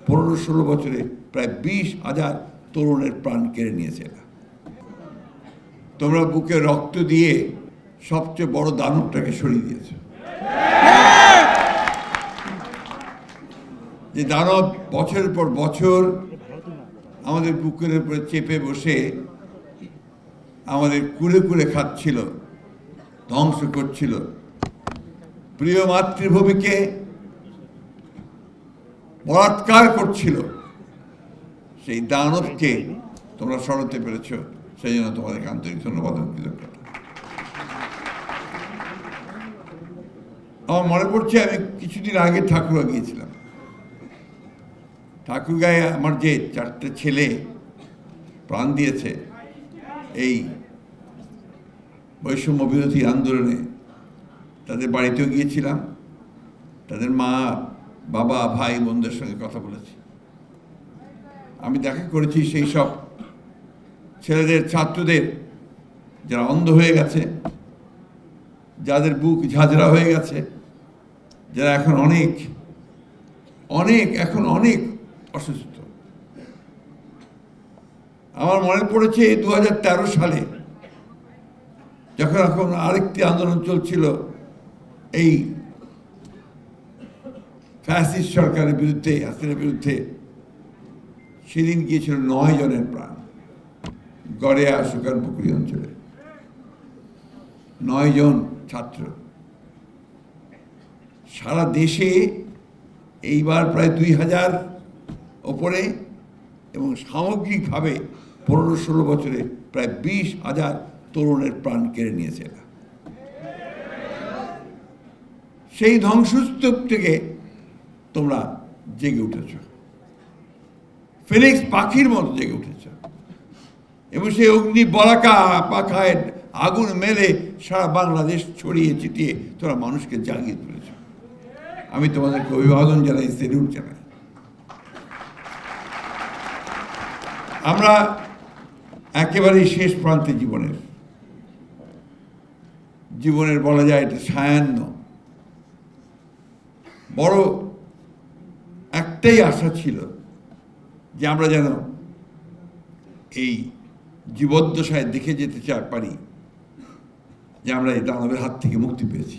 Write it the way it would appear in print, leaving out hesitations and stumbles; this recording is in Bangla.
15-16 বছরে প্রায় 20,000 তরুণের প্রাণ কেড়ে নিয়েছে। তোমরা বুকে রক্ত দিয়ে সবচেয়ে বড় দানবটাকে সরিয়ে দিয়েছ। যে দানব বছরের পর বছর আমাদের বুকের উপরে চেপে বসে আমাদের কুড়ে কুড়ে খাচ্ছিল, ধ্বংস করছিল, প্রিয় মাতৃভূমিকে বলাৎকার করছিল, সেই দানবকে তোমরা সরাতে পেরেছ। সেই জন্য তোমাদেরকে আন্তরিক ধন্যবাদ ও কৃতজ্ঞতা। আমার মনে পড়ছে, আমি কিছুদিন আগে ঠাকুরগাঁ গিয়েছিলাম। ঠাকুরগাঁয়ে আমার যে 4টে ছেলে প্রাণ দিয়েছে এই বৈষম্য বিরোধী আন্দোলনে, তাদের বাড়িতেও গিয়েছিলাম, তাদের মা, বাবা, ভাই, বোনদের সঙ্গে কথা বলেছি। আমি দেখা করেছি সেই সব ছেলেদের, ছাত্রদের যারা অন্ধ হয়ে গেছে, যাদের বুক ঝাঁঝরা হয়ে গেছে, যারা এখন অনেক অসুস্থ। আমার মনে পড়েছে 2013 সালে যখন আরেকটি আন্দোলন চলছিল এই ফ্যাসিস্ট সরকারের বিরুদ্ধে, হাসিনার বিরুদ্ধে। সেদিন গিয়েছিল 9 জনের প্রাণ গড়েয়া সুকানপুকুরি অঞ্চলে। 9 জন ছাত্র। সারা দেশে এইবার প্রায় 2000 ওপরে, এবং সামগ্রিকভাবে 15-16 বছরে প্রায় 20,000 তরুণের প্রাণ কেড়ে নিয়েছে। সেই ধ্বংসস্তূপ থেকে তোমরা জেগে উঠেছ, ফিনিক্স পাখির মতো জেগে উঠেছ, এবং সেই অগ্নি বলাকা পাখায় আগুন মেলে সারা বাংলাদেশ ছড়িয়ে ছিটিয়ে তোমরা মানুষকে জাগিয়ে তুলেছ। আমি তোমাদেরকে অভিবাদন জানাই, সেলুট জানাই। আমরা একেবারেই শেষ প্রান্তে জীবনের বলা যায় এটা সায়ান্ন। বড় একটাই আশা ছিল যে আমরা যেন এই জীবদ্দশায় দেখে যেতে পারি যে আমরা এই দানবের হাত থেকে মুক্তি পেয়েছি।